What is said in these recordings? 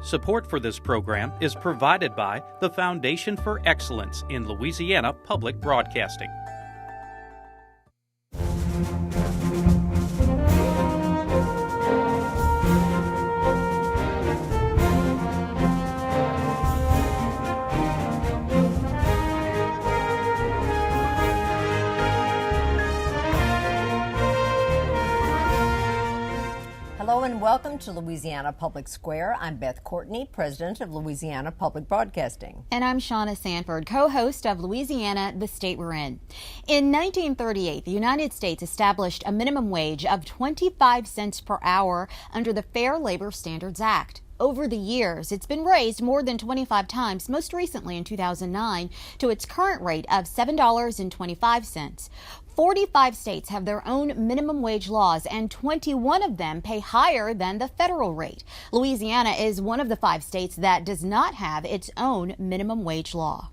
Support for this program is provided by the Foundation for Excellence in Louisiana Public Broadcasting. Hello and welcome to Louisiana Public Square. I'm Beth Courtney, president of Louisiana Public Broadcasting. And I'm Shauna Sanford, co-host of Louisiana, the State We're In. In 1938, the United States established a minimum wage of 25 cents per hour under the Fair Labor Standards Act. Over the years, it's been raised more than 25 times, most recently in 2009, to its current rate of $7.25. 45 states have their own minimum wage laws, and 21 of them pay higher than the federal rate. Louisiana is one of the 5 states that does not have its own minimum wage law.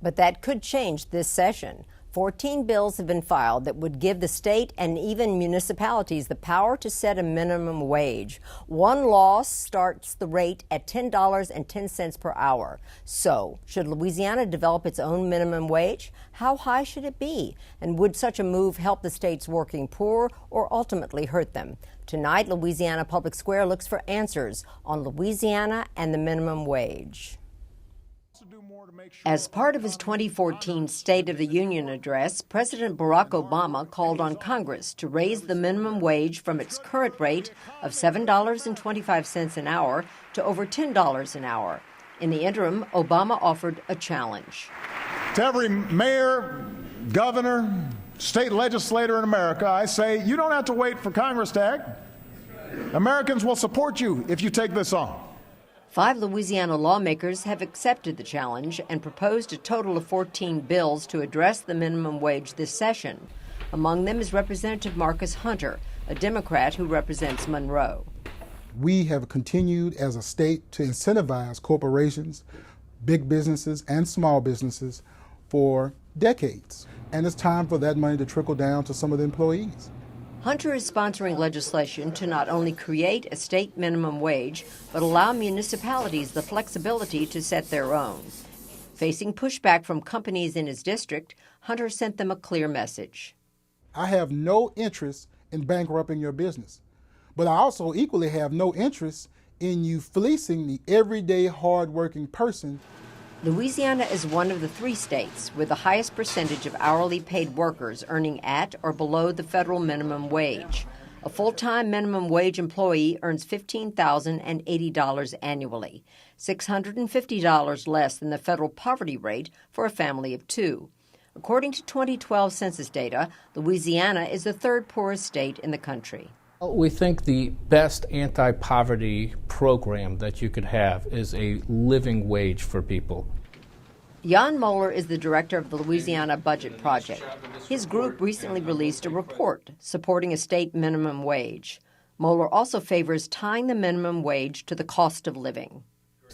But that could change this session. 14 bills have been filed that would give the state and even municipalities the power to set a minimum wage. One law starts the rate at $10.10 per hour. So, should Louisiana develop its own minimum wage? How high should it be? And would such a move help the state's working poor or ultimately hurt them? Tonight, Louisiana Public Square looks for answers on Louisiana and the minimum wage. As part of his 2014 State of the Union address, President Barack Obama called on Congress to raise the minimum wage from its current rate of $7.25 an hour to over $10 an hour. In the interim, Obama offered a challenge. To every mayor, governor, state legislator in America, I say, you don't have to wait for Congress to act. Americans will support you if you take this on. 5 Louisiana lawmakers have accepted the challenge and proposed a total of 14 bills to address the minimum wage this session. Among them is Representative Marcus Hunter, a Democrat who represents Monroe. We have continued as a state to incentivize corporations, big businesses, and small businesses for decades. And it's time for that money to trickle down to some of the employees. Hunter is sponsoring legislation to not only create a state minimum wage, but allow municipalities the flexibility to set their own. Facing pushback from companies in his district, Hunter sent them a clear message. I have no interest in bankrupting your business, but I also equally have no interest in you fleecing the everyday hardworking person. Louisiana is one of the 3 states with the highest percentage of hourly paid workers earning at or below the federal minimum wage. A full-time minimum wage employee earns $15,080 annually, $650 less than the federal poverty rate for a family of 2. According to 2012 census data, Louisiana is the 3rd poorest state in the country. We think the best anti-poverty program that you could have is a living wage for people. Jan Moller is the director of the Louisiana Budget Project. His group recently released a report supporting a state minimum wage. Moller also favors tying the minimum wage to the cost of living.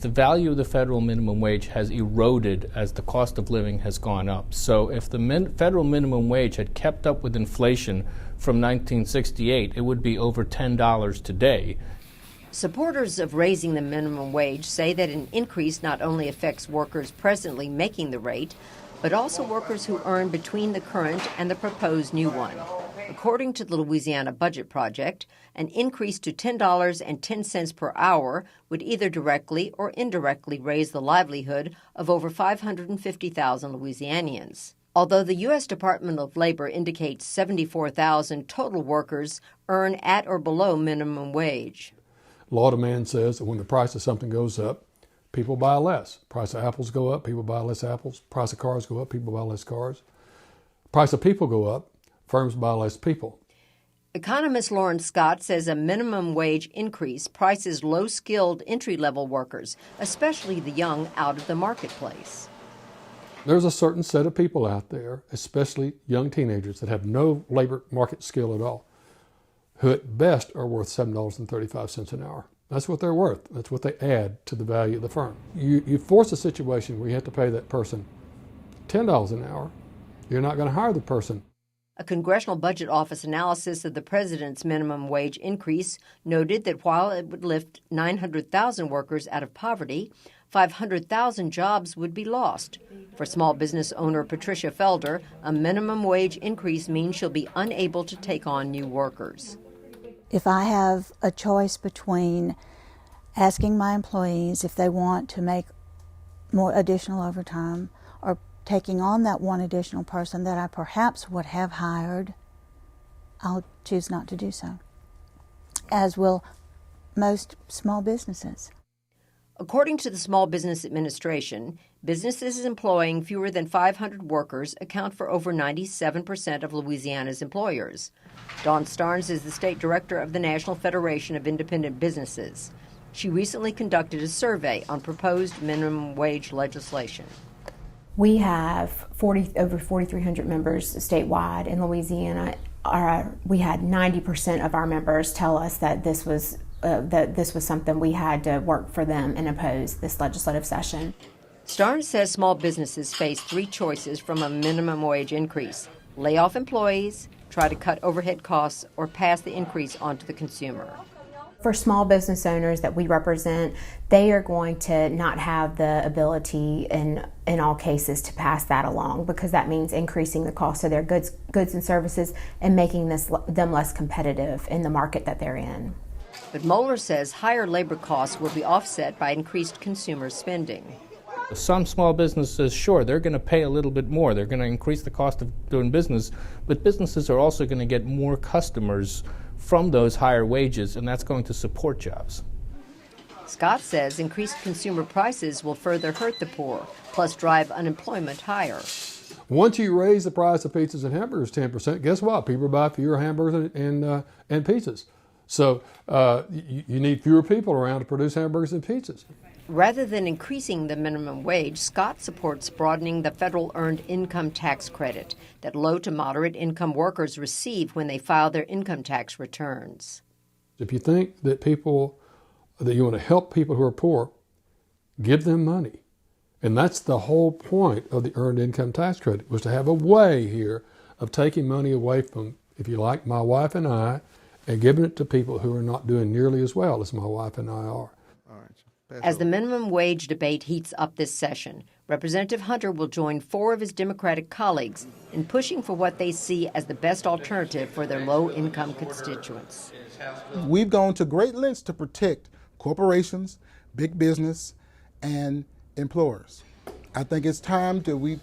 The value of the federal minimum wage has eroded as the cost of living has gone up. So if the federal minimum wage had kept up with inflation from 1968, it would be over $10 today. Supporters of raising the minimum wage say that an increase not only affects workers presently making the rate, but also workers who earn between the current and the proposed new one. According to the Louisiana Budget Project, an increase to $10.10 per hour would either directly or indirectly raise the livelihood of over 550,000 Louisianians. Although the U.S. Department of Labor indicates 74,000 total workers earn at or below minimum wage. Law demand says that when the price of something goes up, people buy less. Price of apples go up, people buy less apples. Price of cars go up, people buy less cars. Price of people go up, firms buy less people. Economist Loren Scott says a minimum wage increase prices low-skilled entry-level workers, especially the young, out of the marketplace. There's a certain set of people out there, especially young teenagers, that have no labor market skill at all, who at best are worth $7.35 an hour. That's what they're worth. That's what they add to the value of the firm. You force a situation where you have to pay that person $10 an hour. You're not going to hire the person. A Congressional Budget Office analysis of the president's minimum wage increase noted that while it would lift 900,000 workers out of poverty, 500,000 jobs would be lost. For small business owner Patricia Felder, a minimum wage increase means she'll be unable to take on new workers. If I have a choice between asking my employees if they want to make more additional overtime or taking on that one additional person that I perhaps would have hired, I'll choose not to do so, as will most small businesses. According to the Small Business Administration, businesses employing fewer than 500 workers account for over 97% of Louisiana's employers. Dawn Starnes is the state director of the National Federation of Independent Businesses. She recently conducted a survey on proposed minimum wage legislation. We have over 4,300 members statewide in Louisiana. We had 90% of our members tell us that this was something we had to work for them and oppose this legislative session. Starnes says small businesses face three choices from a minimum wage increase: lay off employees, try to cut overhead costs, or pass the increase on to the consumer. For small business owners that we represent, they are going to not have the ability in all cases to pass that along, because that means increasing the cost of their goods and services and making them less competitive in the market that they're in. But Moller says higher labor costs will be offset by increased consumer spending. Some small businesses, sure, they're going to pay a little bit more. They're going to increase the cost of doing business, but businesses are also going to get more customers from those higher wages, and that's going to support jobs. Scott says increased consumer prices will further hurt the poor, plus drive unemployment higher. Once you raise the price of pizzas and hamburgers 10%, guess what? People buy fewer hamburgers and pizzas. So you need fewer people around to produce hamburgers and pizzas. Rather than increasing the minimum wage, Scott supports broadening the federal earned income tax credit that low to moderate income workers receive when they file their income tax returns. If you think that you want to help people who are poor, give them money. And that's the whole point of the earned income tax credit, was to have a way here of taking money away from, if you like, my wife and I, and giving it to people who are not doing nearly as well as my wife and I are. As the minimum wage debate heats up this session, Representative Hunter will join four of his Democratic colleagues in pushing for what they see as the best alternative for their low-income constituents. We've gone to great lengths to protect corporations, big business, and employers. I think it's time that we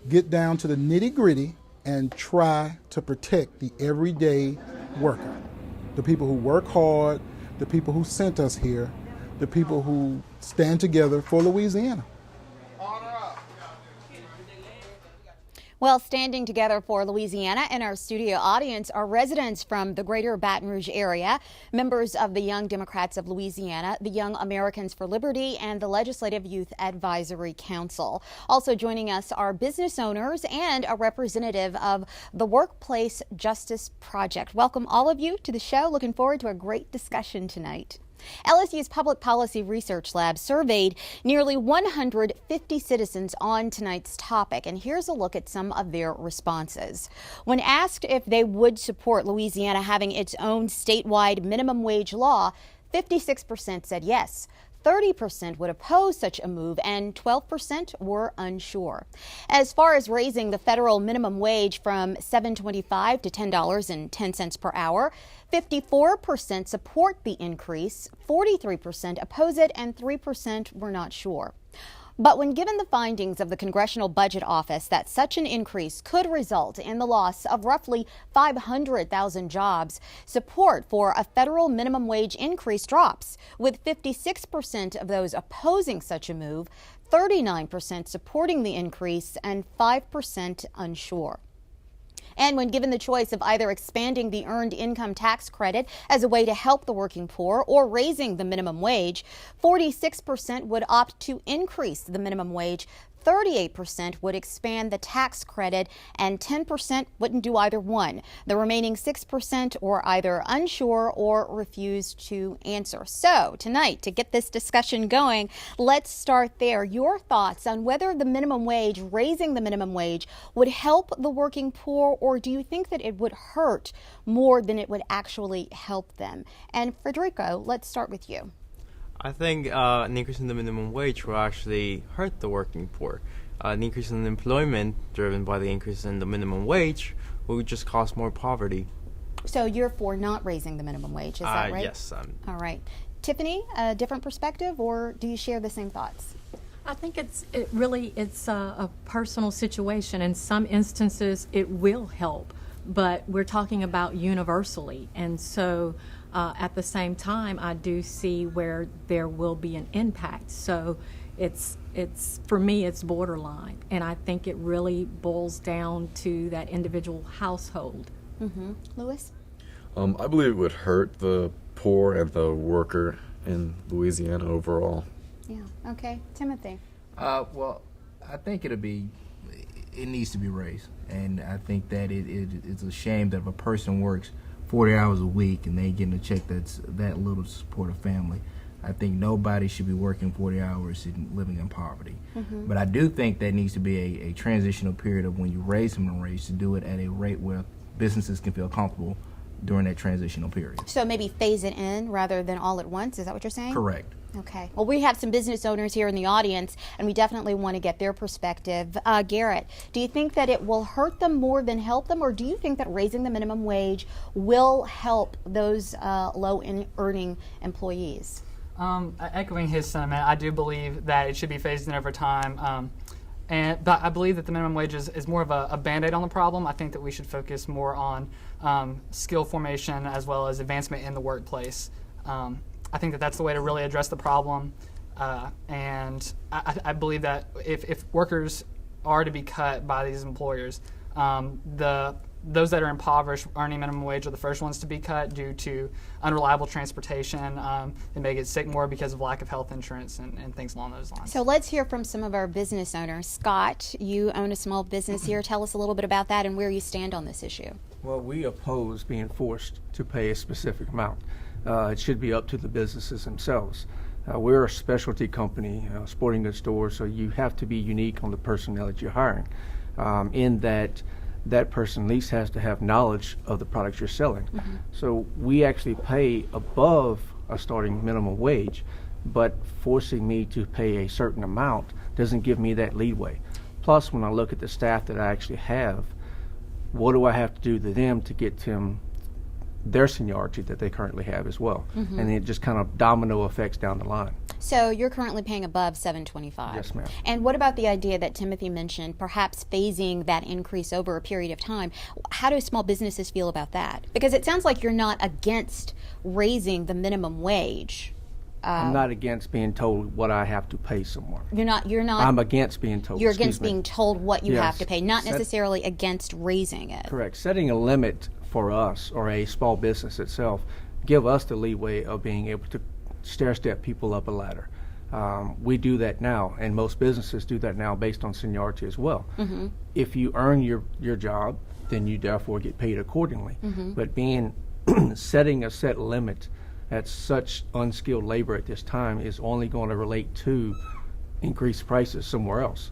get down to the nitty-gritty and try to protect the everyday worker, the people who work hard, the people who sent us here, the people who stand together for Louisiana. Well, standing together for Louisiana in our studio audience are residents from the greater Baton Rouge area, members of the Young Democrats of Louisiana, the Young Americans for Liberty, and the Legislative Youth Advisory Council. Also joining us are business owners and a representative of the Workplace Justice Project. Welcome all of you to the show. Looking forward to a great discussion tonight. LSU's Public Policy Research Lab surveyed nearly 150 citizens on tonight's topic, and here's a look at some of their responses. When asked if they would support Louisiana having its own statewide minimum wage law, 56% said yes. 30% would oppose such a move, and 12% were unsure. As far as raising the federal minimum wage from $7.25 to $10.10 per hour, 54% support the increase, 43% oppose it, and 3% were not sure. But when given the findings of the Congressional Budget Office that such an increase could result in the loss of roughly 500,000 jobs, support for a federal minimum wage increase drops, with 56% of those opposing such a move, 39% supporting the increase, and 5% unsure. And when given the choice of either expanding the earned income tax credit as a way to help the working poor or raising the minimum wage, 46% would opt to increase the minimum wage, 38% would expand the tax credit, and 10% wouldn't do either one. The remaining 6% were either unsure or refused to answer. So tonight, to get this discussion going, let's start there. Your thoughts on whether the minimum wage, raising the minimum wage, would help the working poor, or do you think that it would hurt more than it would actually help them? And Federico, let's start with you. I think an increase in the minimum wage will actually hurt the working poor. An increase in employment driven by the increase in the minimum wage will just cause more poverty. So you're for not raising the minimum wage, is that right? Yes. All right. Tiffany, a different perspective, or do you share the same thoughts? I think it's a personal situation. In some instances, it will help, but we're talking about universally, and so at the same time, I do see where there will be an impact. So it's for me, it's borderline, and I think it really boils down to that individual household. Mm-hmm. Louis? I believe it would hurt the poor and the worker in Louisiana overall. Yeah. Okay. Timothy? Well, I think it needs to be raised, and I think that it's a shame that if a person works 40 hours a week and they getting a check that's that little to support a family. I think nobody should be working 40 hours and living in poverty. Mm-hmm. But I do think there needs to be a transitional period of when you raise minimum wage to do it at a rate where businesses can feel comfortable during that transitional period. So maybe phase it in rather than all at once, is that what you're saying? Correct. Okay. Well, we have some business owners here in the audience, and we definitely want to get their perspective. Garrett, do you think that it will hurt them more than help them, or do you think that raising the minimum wage will help those low-earning employees? Echoing his sentiment, I do believe that it should be phased in over time. But I believe that the minimum wage is more of a Band-Aid on the problem. I think that we should focus more on skill formation as well as advancement in the workplace. I think that that's the way to really address the problem. And I believe that if workers are to be cut by these employers, those that are impoverished earning minimum wage are the first ones to be cut due to unreliable transportation. They may get sick more because of lack of health insurance and things along those lines. So let's hear from some of our business owners. Scott, you own a small business here. Tell us a little bit about that and where you stand on this issue. Well, we oppose being forced to pay a specific amount. It should be up to the businesses themselves. We're a specialty company, sporting goods store, so you have to be unique on the personnel that you're hiring, in that person at least has to have knowledge of the products you're selling. Mm-hmm. So we actually pay above a starting minimum wage, but forcing me to pay a certain amount doesn't give me that leeway. Plus, when I look at the staff that I actually have, what do I have to do to them to get them their seniority that they currently have as well? Mm-hmm. And it just kind of domino effects down the line. So you're currently paying above $7.25. Yes, ma'am. And what about the idea that Timothy mentioned, perhaps phasing that increase over a period of time? How do small businesses feel about that? Because it sounds like you're not against raising the minimum wage. I'm not against being told what I have to pay someone. You're not. I'm against being told. You're against being told what you have to pay, not Set, necessarily against raising it. Correct. Setting a limit for us or a small business itself give us the leeway of being able to stair-step people up a ladder. We do that now, and most businesses do that now based on seniority as well. Mm-hmm. If you earn your job, then you therefore get paid accordingly. Mm-hmm. But setting a set limit at such unskilled labor at this time is only going to relate to increased prices somewhere else,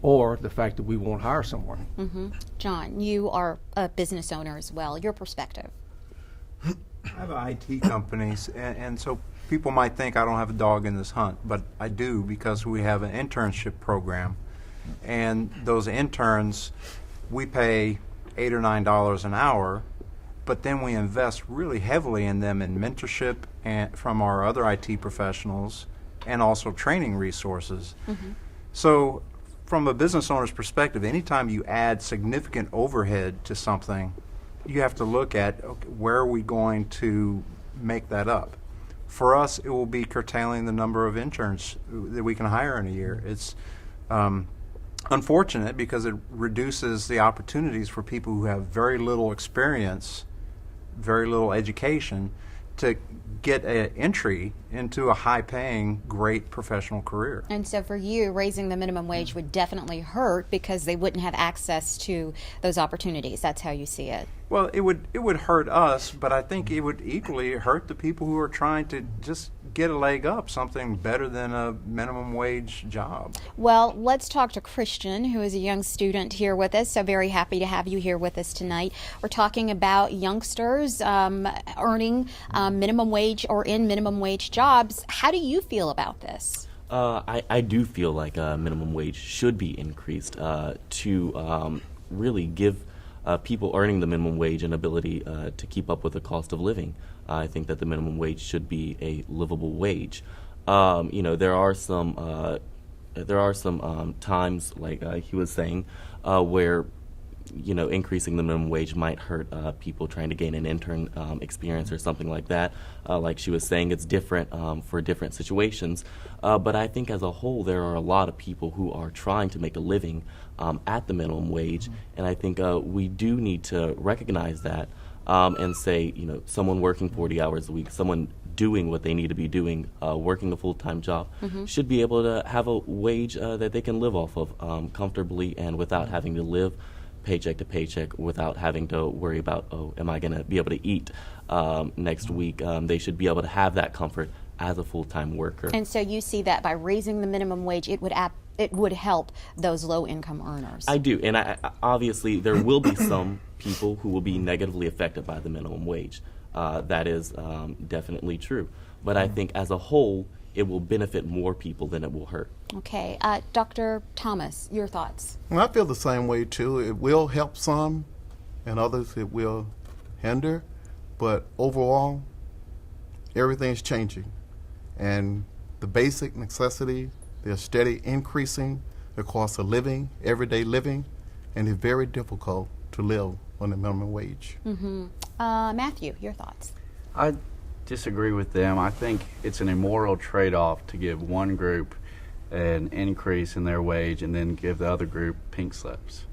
or the fact that we won't hire someone. Mm-hmm. John, you are a business owner as well. Your perspective. I have IT companies, and so people might think I don't have a dog in this hunt, but I do, because we have an internship program, and those interns, we pay $8 or $9 an hour, but then we invest really heavily in them in mentorship and from our other IT professionals, and also training resources. Mm-hmm. So from a business owner's perspective, anytime you add significant overhead to something, you have to look at, okay, where are we going to make that up? For us, it will be curtailing the number of interns that we can hire in a year. It's unfortunate because it reduces the opportunities for people who have very little experience, very little education, to get an entry into a high-paying, great professional career. And so for you, raising the minimum wage would definitely hurt because they wouldn't have access to those opportunities. That's how you see it. Well, it would hurt us, but I think it would equally hurt the people who are trying to just get a leg up, something better than a minimum wage job. Well, let's talk to Christian, who is a young student here with us. So very happy to have you here with us tonight. We're talking about youngsters earning minimum wage or in minimum wage jobs. How do you feel about this? I do feel like minimum wage should be increased to really give people earning the minimum wage an ability to keep up with the cost of living. I think that the minimum wage should be a livable wage. There are some times, like he was saying, where increasing the minimum wage might hurt people trying to gain an intern experience or something like that. Like she was saying, it's different for different situations. But I think as a whole, there are a lot of people who are trying to make a living at the minimum wage. And I think we do need to recognize that and say, someone working 40 hours a week, someone doing what they need to be doing, working a full-time job, should be able to have a wage that they can live off of comfortably and without having to live paycheck to paycheck, without having to worry about, am I going to be able to eat next week? They should be able to have that comfort as a full-time worker. And so you see that by raising the minimum wage, it would help those low-income earners. I do, and obviously there will be some people who will be negatively affected by the minimum wage. That is definitely true. But I think as a whole, it will benefit more people than it will hurt. Okay. Dr. Thomas, your thoughts? Well, I feel the same way, too. It will help some, and others it will hinder. But overall, everything's changing. And the basic necessity, they're steady increasing the cost of living, everyday living, and it's very difficult to live on the minimum wage. Matthew, your thoughts? I disagree with them. I think it's an immoral trade-off to give one group an increase in their wage and then give the other group pink slips.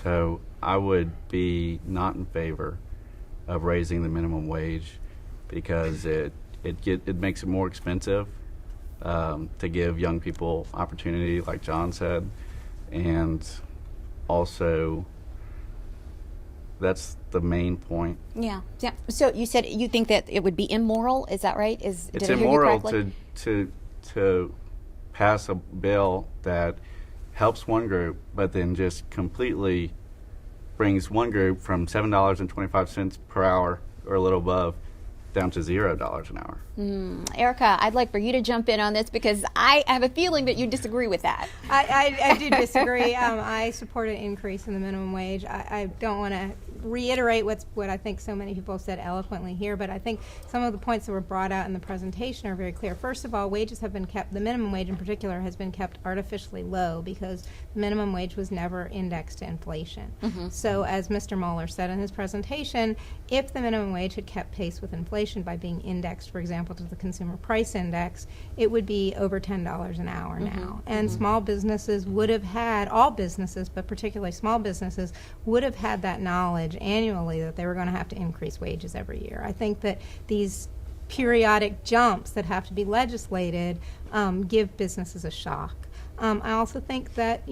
So I would be not in favor of raising the minimum wage because it makes it more expensive to give young people opportunity, like John said, and also that's the main point. Yeah. So you said you think that it would be immoral. Is that right? It's immoral to pass a bill that helps one group, but then just completely brings one group from $7.25 per hour or a little above down to $0 an hour. Erica, I'd like for you to jump in on this because I have a feeling that you disagree with that. I do disagree. I support an increase in the minimum wage. I don't want to reiterate what I think so many people have said eloquently here, but I think some of the points that were brought out in the presentation are very clear. First of all, wages have been kept, the minimum wage in particular has been kept artificially low because the minimum wage was never indexed to inflation. So as Mr. Moller said in his presentation, if the minimum wage had kept pace with inflation by being indexed, for example, to the consumer price index, it would be over $10 an hour now. And small businesses would have had, all businesses, but particularly small businesses, would have had that knowledge annually that they were going to have to increase wages every year. I think that these periodic jumps that have to be legislated give businesses a shock. I also think that,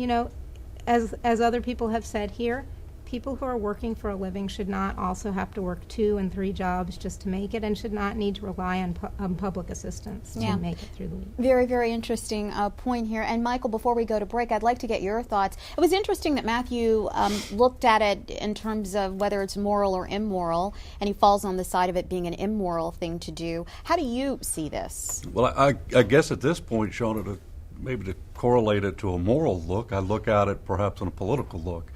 as other people have said here, people who are working for a living should not also have to work 2 and 3 jobs just to make it and should not need to rely on public assistance to make it through the week. Very, very interesting point here. And Michael, before we go to break, I'd like to get your thoughts. It was interesting that Matthew looked at it in terms of whether it's moral or immoral, and he falls on the side of it being an immoral thing to do. How do you see this? Well, I guess at this point, Shauna, maybe to correlate it to a moral look, I look at it perhaps in a political look.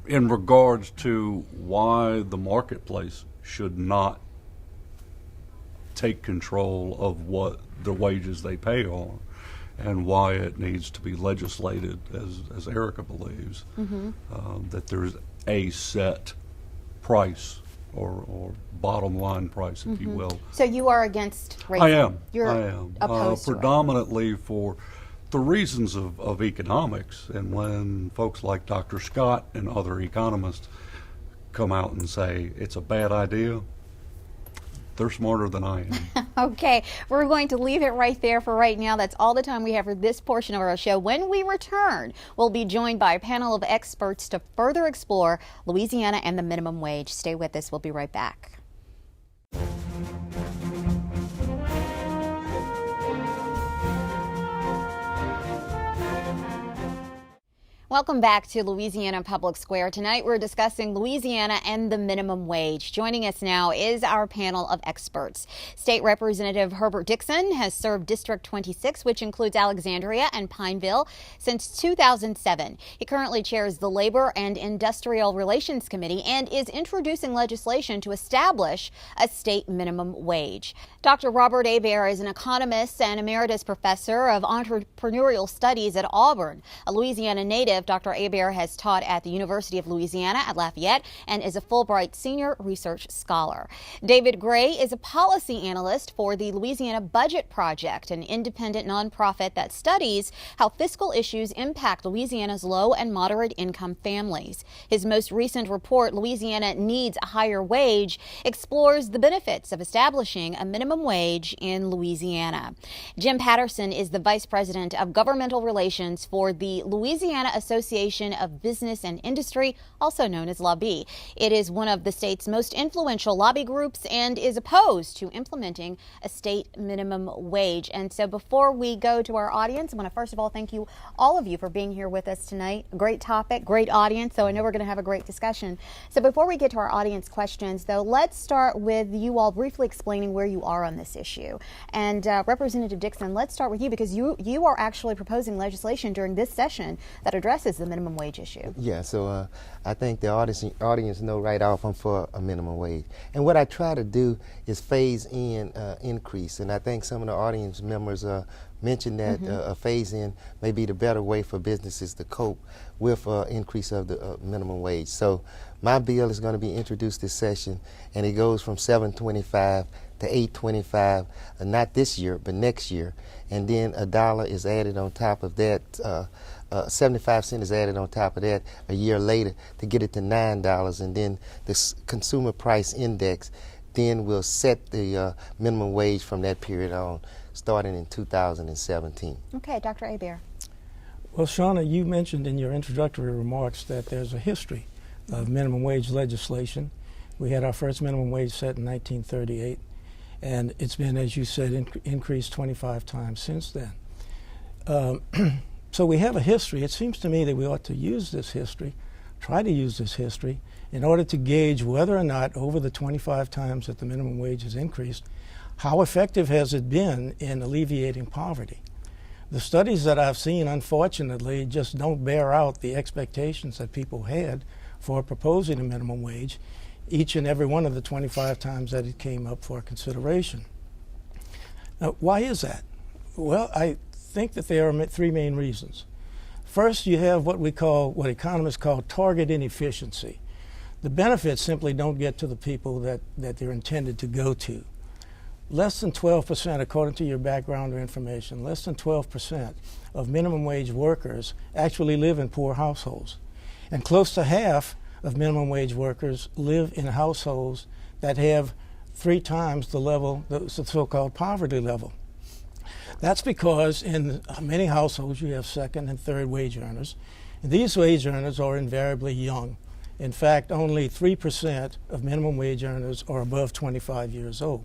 In regards to why the marketplace should not take control of what the wages they pay are and why it needs to be legislated, as Erica believes, that there's a set price or bottom line price, if you will. So you are against raising? I am. You're opposed to predominantly for the reasons of economics, and when folks like Dr. Scott and other economists come out and say it's a bad idea, they're smarter than I am. Okay, we're going to leave it right there for right now. That's all the time we have for this portion of our show. When we return, we'll be joined by a panel of experts to further explore Louisiana and the minimum wage. Stay with us. We'll be right back. Welcome back to Louisiana Public Square. Tonight we're discussing Louisiana and the minimum wage. Joining us now is our panel of experts. State Representative Herbert Dixon has served District 26, which includes Alexandria and Pineville, since 2007. He currently chairs the Labor and Industrial Relations Committee and is introducing legislation to establish a state minimum wage. Dr. Robert Hebert is an economist and emeritus professor of entrepreneurial studies at Auburn. A Louisiana native, Dr. Hebert has taught at the University of Louisiana at Lafayette and is a Fulbright Senior Research Scholar. David Gray is a policy analyst for the Louisiana Budget Project, an independent nonprofit that studies how fiscal issues impact Louisiana's low and moderate income families. His most recent report, Louisiana Needs a Higher Wage, explores the benefits of establishing a minimum wage in Louisiana. Jim Patterson is the Vice President of Governmental Relations for the Louisiana Association of Business and Industry, also known as LABI. It is one of the state's most influential lobby groups and is opposed to implementing a state minimum wage. And so before we go to our audience, I want to first of all thank you, all of you, for being here with us tonight. Great topic, great audience, so I know we're going to have a great discussion. So before we get to our audience questions, though, let's start with you all briefly explaining where you are on this issue. And Representative Dixon, let's start with you, because you are actually proposing legislation during this session that addresses the minimum wage issue. Yeah, so I think the audience know right off I'm for a minimum wage. And what I try to do is phase in increase. And I think some of the audience members mentioned that a phase in may be the better way for businesses to cope with increase of the minimum wage. So my bill is going to be introduced this session, and it goes from $7.25 to $8.25, not this year, but next year. And then $1 is added on top of that. 75 cents is added on top of that a year later to get it to $9, and then the consumer price index then will set the minimum wage from that period on, starting in 2017. Okay, Dr. Hebert. Well, Shauna, you mentioned in your introductory remarks that there's a history of minimum wage legislation. We had our first minimum wage set in 1938, and it's been, as you said, increased 25 times since then. So we have a history. It seems to me that we ought to use this history, try to use this history, in order to gauge whether or not, over the 25 times that the minimum wage has increased, how effective has it been in alleviating poverty. The studies that I've seen, unfortunately, just don't bear out the expectations that people had for proposing a minimum wage each and every one of the 25 times that it came up for consideration. Now, why is that? Well, I think that there are three main reasons. First, you have what economists call target inefficiency. The benefits simply don't get to the people that they're intended to go to. Less than 12%, according to your background or information, less than 12% of minimum wage workers actually live in poor households. And close to half of minimum wage workers live in households that have 3 times the level, the so-called poverty level. That's because in many households you have second and third wage earners. And these wage earners are invariably young. In fact, only 3% of minimum wage earners are above 25 years old.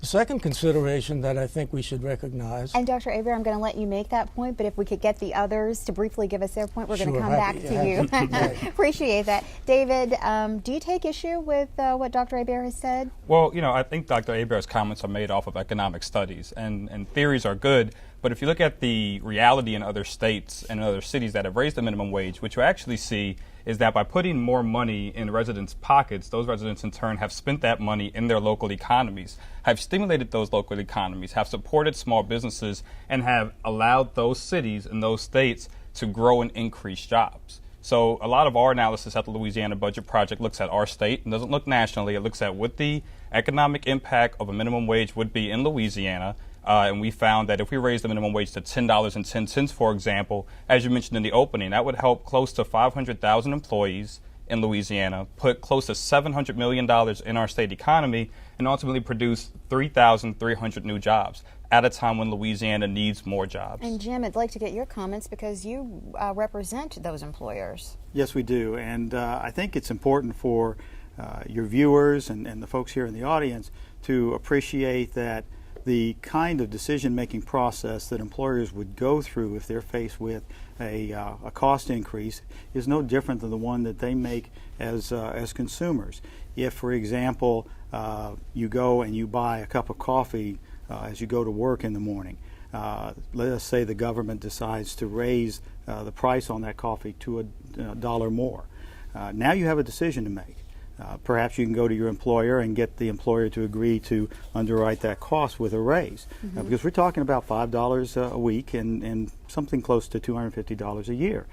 The second consideration that I think we should recognize... And Dr. Hebert, I'm going to let you make that point, but if we could get the others to briefly give us their point, we're going to come back to you. Appreciate that. David, do you take issue with what Dr. Hebert has said? Well, I think Dr. Hebert's comments are made off of economic studies, and theories are good, but if you look at the reality in other states and other cities that have raised the minimum wage, what you actually see is that by putting more money in residents' pockets, those residents in turn have spent that money in their local economies, have stimulated those local economies, have supported small businesses, and have allowed those cities and those states to grow and increase jobs. So a lot of our analysis at the Louisiana Budget Project looks at our state and doesn't look nationally. It looks at what the economic impact of a minimum wage would be in Louisiana. And we found that if we raised the minimum wage to $10.10, for example, as you mentioned in the opening, that would help close to 500,000 employees in Louisiana, put close to $700 million in our state economy, and ultimately produce 3,300 new jobs at a time when Louisiana needs more jobs. And Jim, I'd like to get your comments because you represent those employers. Yes, we do. And I think it's important for your viewers and the folks here in the audience to appreciate that the kind of decision-making process that employers would go through if they're faced with a cost increase is no different than the one that they make as consumers. If, for example, you go and you buy a cup of coffee as you go to work in the morning, let us say the government decides to raise the price on that coffee to $1 more. Now you have a decision to make. Perhaps you can go to your employer and get the employer to agree to underwrite that cost with a raise. Because we're talking about $5 a week and something close to $250 a year.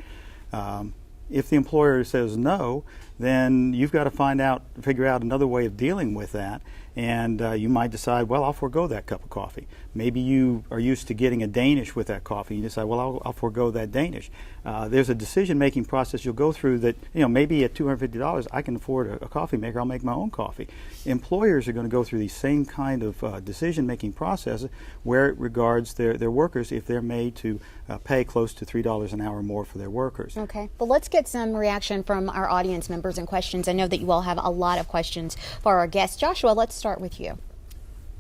If the employer says no, then you've got to figure out another way of dealing with that. And you might decide, well, I'll forego that cup of coffee. Maybe you are used to getting a Danish with that coffee. You decide, well, I'll forego that Danish. There's a decision-making process you'll go through that, maybe at $250, I can afford a coffee maker. I'll make my own coffee. Employers are going to go through these same kind of decision-making processes where it regards their workers if they're made to pay close to $3 an hour more for their workers. Okay. Well, let's get some reaction from our audience members and questions. I know that you all have a lot of questions for our guests. Joshua, let's start with you.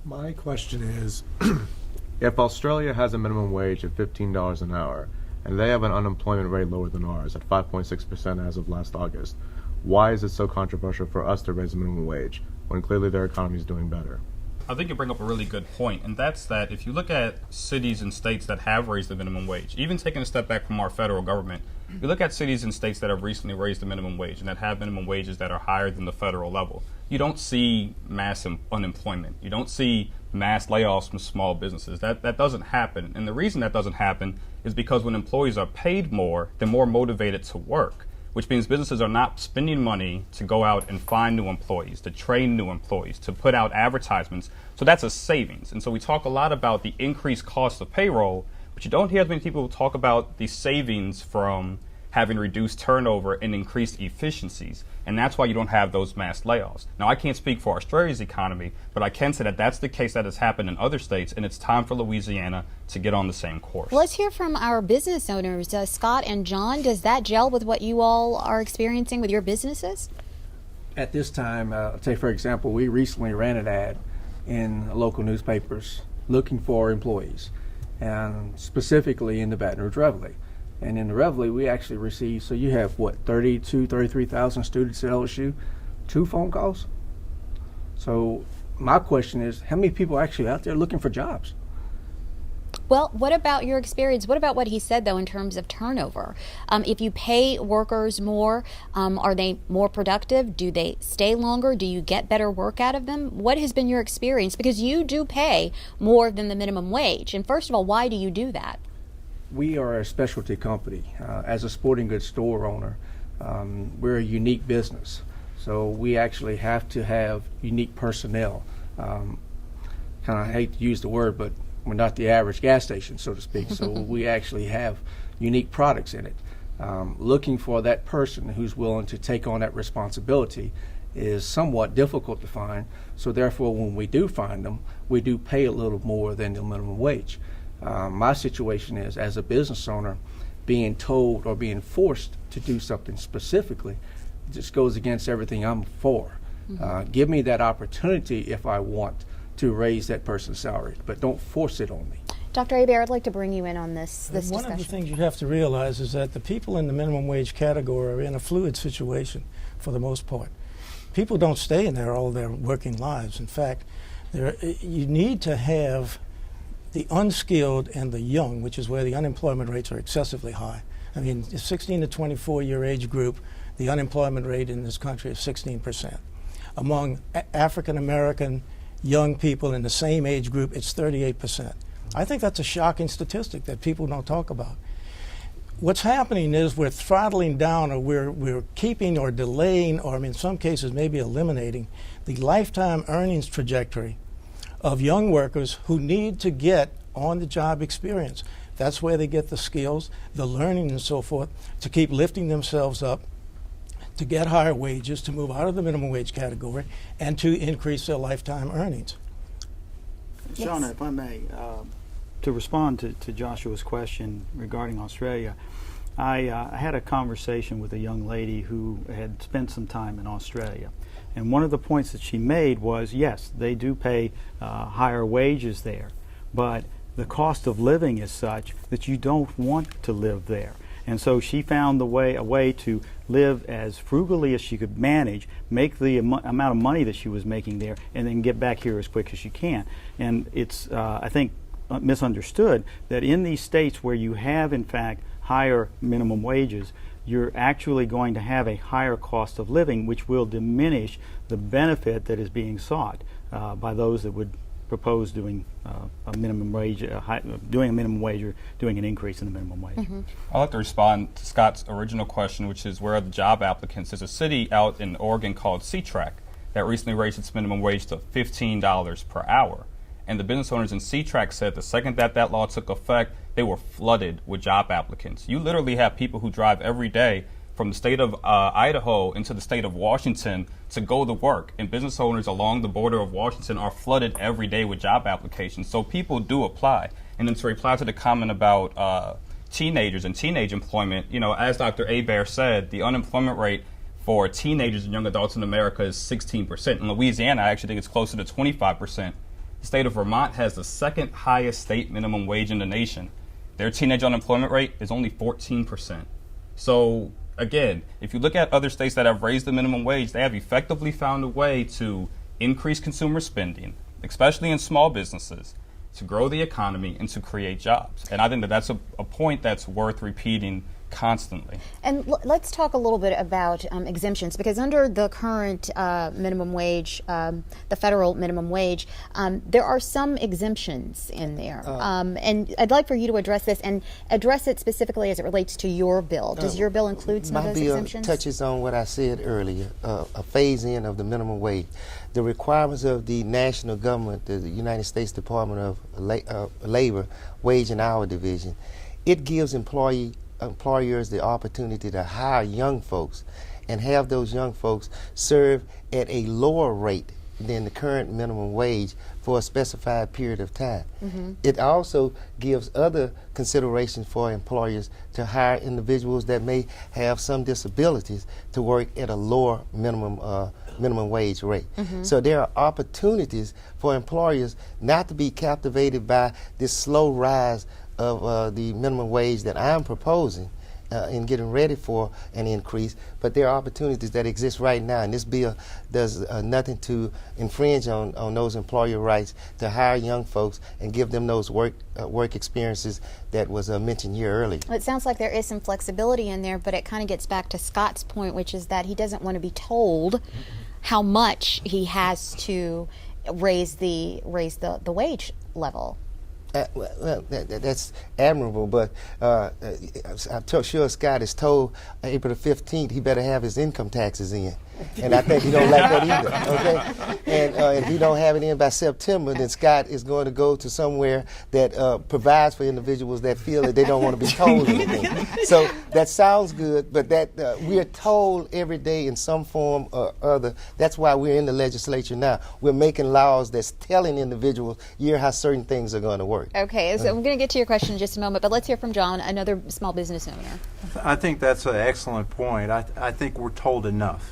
My question is, if Australia has a minimum wage of $15 an hour, and they have an unemployment rate lower than ours at 5.6% as of last August, why is it so controversial for us to raise the minimum wage when clearly their economy is doing better? I think you bring up a really good point, and that's that if you look at cities and states that have raised the minimum wage, even taking a step back from our federal government, you look at cities and states that have recently raised the minimum wage and that have minimum wages that are higher than the federal level. You don't see mass unemployment. You don't see mass layoffs from small businesses. That doesn't happen. And the reason that doesn't happen is because when employees are paid more, they're more motivated to work, which means businesses are not spending money to go out and find new employees, to train new employees, to put out advertisements. So that's a savings. And so we talk a lot about the increased cost of payroll, but you don't hear as many people talk about the savings from having reduced turnover and increased efficiencies. And that's why you don't have those mass layoffs. Now, I can't speak for Australia's economy, but I can say that that's the case that has happened in other states, and it's time for Louisiana to get on the same course. Let's hear from our business owners. Scott and John, does that gel with what you all are experiencing with your businesses? At this time, say for example, we recently ran an ad in local newspapers looking for employees, and specifically in the Baton Rouge Reveille. And in the Reveille, we actually received, so you have, 33,000 students at LSU, 2 phone calls? So my question is, how many people are actually out there looking for jobs? Well, what about your experience? What about what he said, though, in terms of turnover? If you pay workers more, are they more productive? Do they stay longer? Do you get better work out of them? What has been your experience? Because you do pay more than the minimum wage. And first of all, why do you do that? We are a specialty company. As a sporting goods store owner, we're a unique business. So we actually have to have unique personnel. Kind of hate to use the word, but we're not the average gas station, so to speak. So we actually have unique products in it. Looking for that person who's willing to take on that responsibility is somewhat difficult to find. So therefore, when we do find them, we do pay a little more than the minimum wage. My situation is, as a business owner, being told or being forced to do something specifically just goes against everything I'm for. Give me that opportunity if I want to raise that person's salary, but don't force it on me. Dr. Hebert, I'd like to bring you in on this discussion. One of the things you have to realize is that the people in the minimum wage category are in a fluid situation for the most part. People don't stay in there all their working lives. In fact, you need to have the unskilled and the young, which is where the unemployment rates are excessively high. I mean, the 16 to 24 year age group, the unemployment rate in this country is 16%. Among African American young people in the same age group, it's 38%. I think that's a shocking statistic that people don't talk about. What's happening is we're throttling down, or we're keeping or delaying, or in some cases maybe eliminating the lifetime earnings trajectory of young workers who need to get on-the-job experience. That's where they get the skills, the learning and so forth, to keep lifting themselves up to get higher wages, to move out of the minimum wage category, and to increase their lifetime earnings. Shauna, if I may, to respond to Joshua's question regarding Australia, I had a conversation with a young lady who had spent some time in Australia. And one of the points that she made was, yes, they do pay higher wages there, but the cost of living is such that you don't want to live there. And so she found a way to live as frugally as she could manage, make the amount of money that she was making there, and then get back here as quick as she can. And it's, I think, misunderstood that in these states where you have, in fact, higher minimum wages, you're actually going to have a higher cost of living, which will diminish the benefit that is being sought by those that would propose doing a minimum wage, doing a minimum wage, or doing an increase in the minimum wage. I'd like to respond to Scott's original question, which is where are the job applicants? There's a city out in Oregon called Seatrack that recently raised its minimum wage to $15 per hour. And the business owners in Seatrack said the second that law took effect, they were flooded with job applicants. You literally have people who drive every day from the state of Idaho into the state of Washington to go to work. And business owners along the border of Washington are flooded every day with job applications. So people do apply. And then to reply to the comment about teenagers and teenage employment, you know, as Dr. Hebert said, the unemployment rate for teenagers and young adults in America is 16%. In Louisiana, I actually think it's closer to 25%. The state of Vermont has the second highest state minimum wage in the nation. Their teenage unemployment rate is only 14%. So again, if you look at other states that have raised the minimum wage, they have effectively found a way to increase consumer spending, especially in small businesses, to grow the economy and to create jobs. And I think that that's a point that's worth repeating constantly. And let's talk a little bit about exemptions, because under the current minimum wage, the federal minimum wage, there are some exemptions in there. And I'd like for you to address this and address it specifically as it relates to your bill. Does your bill include some of those exemptions? My bill touches on what I said earlier, a phase-in of the minimum wage. The requirements of the national government, the United States Department of Labor, Wage and Hour Division, it gives employers the opportunity to hire young folks and have those young folks serve at a lower rate than the current minimum wage for a specified period of time. It also gives other considerations for employers to hire individuals that may have some disabilities to work at a lower minimum wage rate. So there are opportunities for employers not to be captivated by this slow rise of the minimum wage that I'm proposing in getting ready for an increase, but there are opportunities that exist right now, and this bill does nothing to infringe on those employer rights to hire young folks and give them those work experiences that was mentioned here earlier. Well, it sounds like there is some flexibility in there, but it kind of gets back to Scott's point, which is that he doesn't want to be told how much he has to raise the wage level. Well, that's admirable, but I'm sure Scott is told April the 15th he better have his income taxes in. And I think he don't like that either, okay? And if he don't have it in by September, then Scott is going to go to somewhere that provides for individuals that feel that they don't want to be told anything. So that sounds good, but that we are told every day in some form or other. That's why we're in the legislature now. We're making laws that's telling individuals how certain things are going to work. Okay, so I'm going to get to your question in just a moment, but let's hear from John, another small business owner. I think that's an excellent point. I think we're told enough.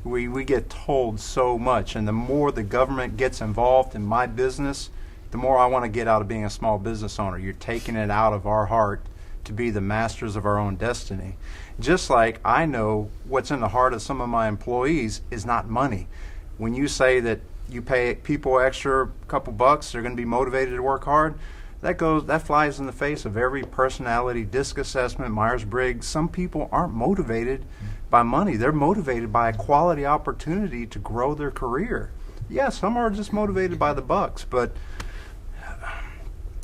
We get told so much, and the more the government gets involved in my business, the more I want to get out of being a small business owner. You're taking it out of our heart to be the masters of our own destiny. Just like I know what's in the heart of some of my employees is not money. When you say that you pay people extra couple bucks, they're going to be motivated to work hard, that flies in the face of every personality disc assessment, Myers-Briggs. Some people aren't motivated by money. They're motivated by a quality opportunity to grow their career. Yeah, some are just motivated by the bucks, but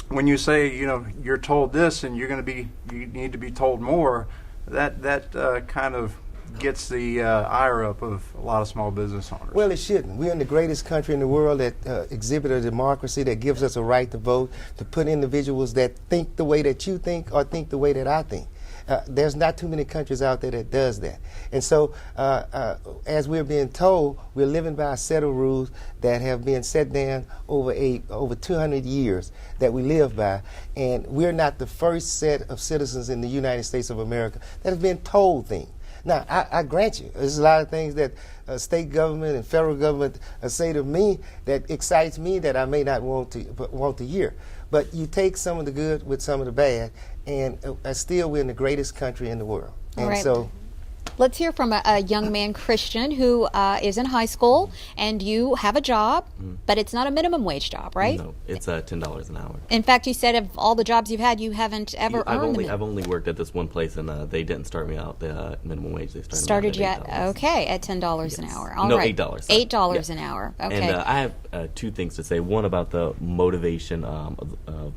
when you say, you're told this and you need to be told more, that kind of gets the ire up of a lot of small business owners. Well, it shouldn't. We're in the greatest country in the world that exhibit a democracy that gives us a right to vote, to put individuals that think the way that you think or think the way that I think. There's not too many countries out there that does that. And so, as we're being told, we're living by a set of rules that have been set down over 200 years that we live by, and we're not the first set of citizens in the United States of America that have been told things. Now, I grant you, there's a lot of things that state government and federal government say to me that excites me that I may not want to hear. But you take some of the good with some of the bad, and still we're in the greatest country in the world. And right. so, let's hear from a young man, Christian, who is in high school, and you have a job, but it's not a minimum wage job, right? No, it's $10 an hour. In fact, you said of all the jobs you've had, you haven't ever earned I've only worked at this one place, and they didn't start me out the minimum wage. They started me at $8. Okay, at $10 an hour. All no, right. $8. $8 an hour. Okay. And I have two things to say. One about the motivation of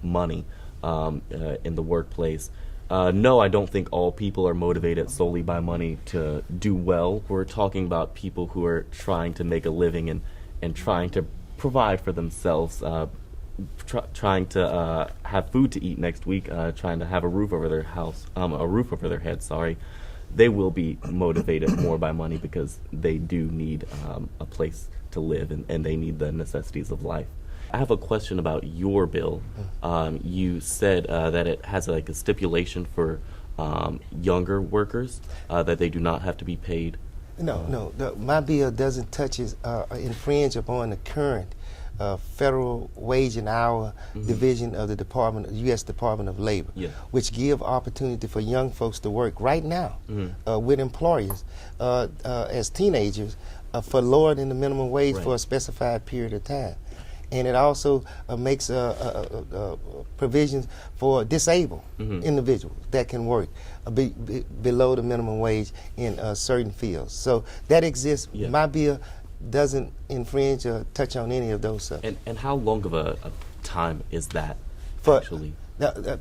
money in the workplace. No, I don't think all people are motivated solely by money to do well. We're talking about people who are trying to make a living and trying to provide for themselves, trying to have food to eat next week, trying to have a roof over their house, a roof over their head, sorry. They will be motivated more by money because they do need a place to live and they need the necessities of life. I have a question about your bill. You said that it has like a stipulation for younger workers that they do not have to be paid. No. My bill doesn't infringe upon the current federal wage and hour division of the U.S. Department of Labor, which give opportunity for young folks to work right now with employers as teenagers for lower than the minimum wage for a specified period of time. And it also makes provisions for disabled individuals that can work below the minimum wage in certain fields. So that exists. My bill doesn't infringe or touch on any of those subjects. And how long of a time is that actually?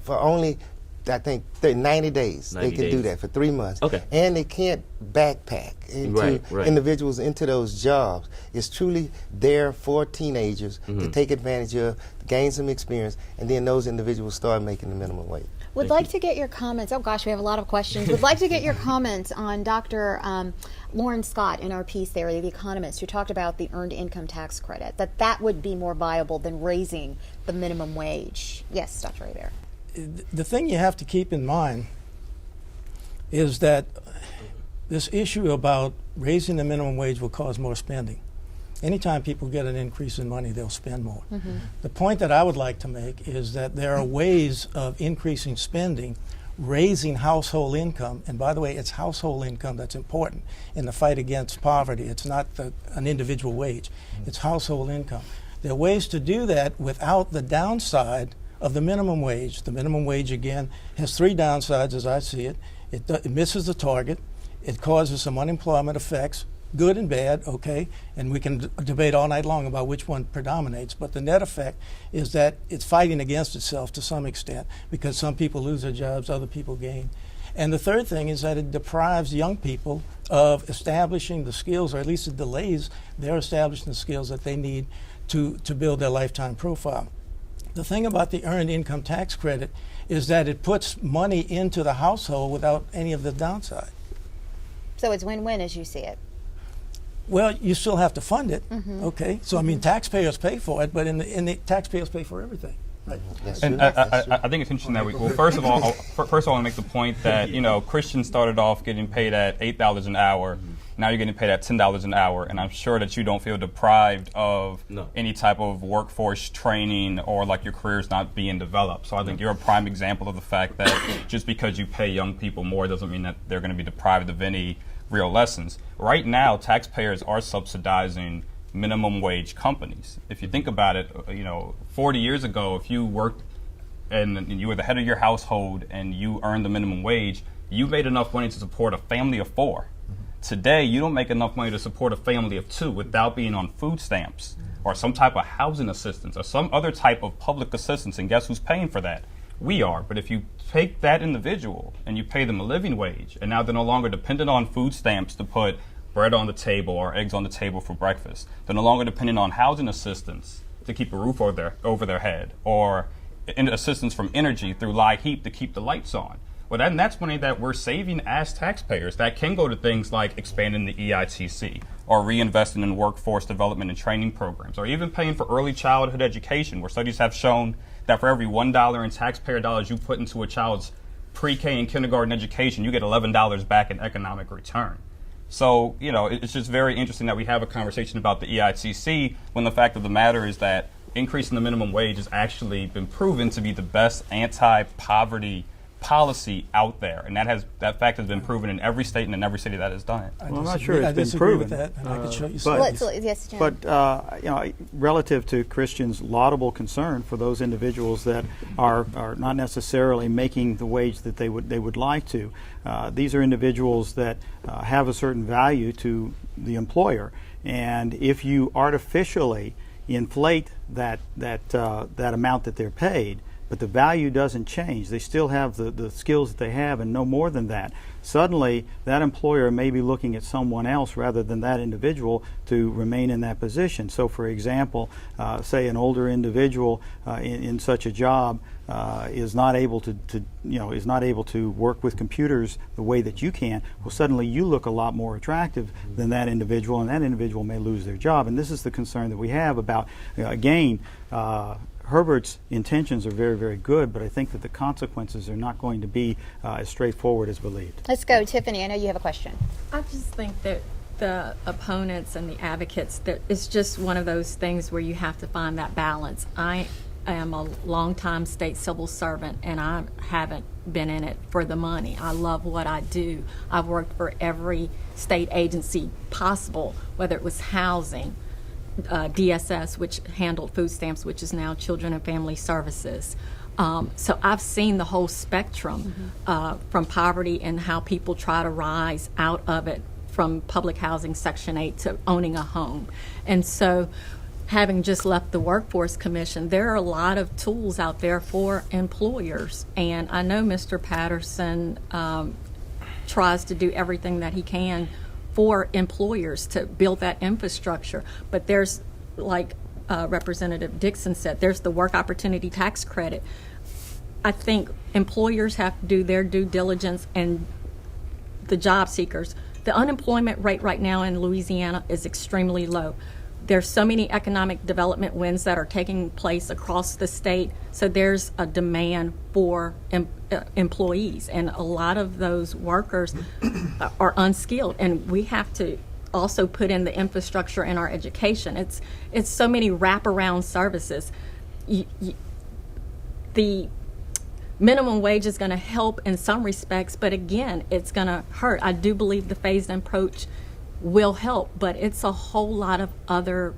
For only, I think, 90 days. They can do that for 3 months. Okay. And they can't backpack into individuals into those jobs. It's truly there for teenagers to take advantage of, gain some experience, and then those individuals start making the minimum wage. Would like to get your comments. Oh gosh, we have a lot of questions. Would like to get your comments on Dr. Loren Scott in our piece there, The Economist, who talked about the earned income tax credit, that would be more viable than raising the minimum wage. Yes, Dr. Hebert. The thing you have to keep in mind is that this issue about raising the minimum wage will cause more spending. Anytime people get an increase in money, they'll spend more. The point that I would like to make is that there are ways of increasing spending, raising household income, and by the way, it's household income that's important in the fight against poverty. It's not an individual wage, it's household income. There are ways to do that without the downside of the minimum wage. The minimum wage, again, has three downsides as I see it. It misses the target. It causes some unemployment effects, good and bad, okay, and we can debate all night long about which one predominates, but the net effect is that it's fighting against itself to some extent because some people lose their jobs, other people gain. And the third thing is that it deprives young people of establishing the skills, or at least it delays their establishing the skills that they need to build their lifetime profile. The thing about the earned income tax credit is that it puts money into the household without any of the downside. So it's win-win as you see it. Well, you still have to fund it, okay? So I mean, taxpayers pay for it, but in the taxpayers pay for everything. Right. And I think it's interesting that first of all, I want to make the point that Christian started off getting paid at $8 an hour. Now you're getting paid at $10 an hour, and I'm sure that you don't feel deprived of any type of workforce training or like your career's not being developed. So I think you're a prime example of the fact that just because you pay young people more doesn't mean that they're going to be deprived of any real lessons. Right now, taxpayers are subsidizing minimum wage companies. If you think about it, 40 years ago, if you worked and you were the head of your household and you earned the minimum wage, you made enough money to support a family of 4. Today, you don't make enough money to support a family of 2 without being on food stamps or some type of housing assistance or some other type of public assistance. And guess who's paying for that? We are. But if you take that individual and you pay them a living wage, and now they're no longer dependent on food stamps to put bread on the table or eggs on the table for breakfast. They're no longer dependent on housing assistance to keep a roof over their head or assistance from energy through light heat to keep the lights on. Well, then that's money that we're saving as taxpayers that can go to things like expanding the EITC or reinvesting in workforce development and training programs, or even paying for early childhood education, where studies have shown that for every $1 in taxpayer dollars you put into a child's pre-K and kindergarten education, you get $11 back in economic return. So, it's just very interesting that we have a conversation about the EITC when the fact of the matter is that increasing the minimum wage has actually been proven to be the best anti-poverty policy out there, and that fact has been proven in every state and in every city that has done it. Well, I'm not sure it's been proven. With that, and I could show you but, some. But relative to Christian's laudable concern for those individuals that are not necessarily making the wage that they would like to, these are individuals that have a certain value to the employer, and if you artificially inflate that amount that they're paid, but the value doesn't change, they still have the skills that they have and no more than that, suddenly that employer may be looking at someone else rather than that individual to remain in that position. So for example, say an older individual in such a job is not able to work with computers the way that you can, well, suddenly you look a lot more attractive than that individual, and that individual may lose their job. And this is the concern that we have about, again, Herbert's intentions are very, very good, but I think that the consequences are not going to be as straightforward as believed. Let's go, Tiffany. I know you have a question. I just think that the opponents and the advocates, that it's just one of those things where you have to find that balance. I am a longtime state civil servant, and I haven't been in it for the money. I love what I do. I've worked for every state agency possible, whether it was housing, DSS, which handled food stamps, which is now Children and Family Services. So I've seen the whole spectrum from poverty and how people try to rise out of it, from public housing Section 8 to owning a home. And so, having just left the Workforce Commission, there are a lot of tools out there for employers. And I know Mr. Patterson tries to do everything that he can for employers to build that infrastructure. But there's, like Representative Dixon said, there's the work opportunity tax credit. I think employers have to do their due diligence, and the job seekers. The unemployment rate right now in Louisiana is extremely low. There's so many economic development wins that are taking place across the state, so there's a demand for employees, and a lot of those workers are unskilled, and we have to also put in the infrastructure in our education. It's so many wraparound services. The minimum wage is going to help in some respects, but again, it's going to hurt. I do believe the phased-in approach will help, but it's a whole lot of other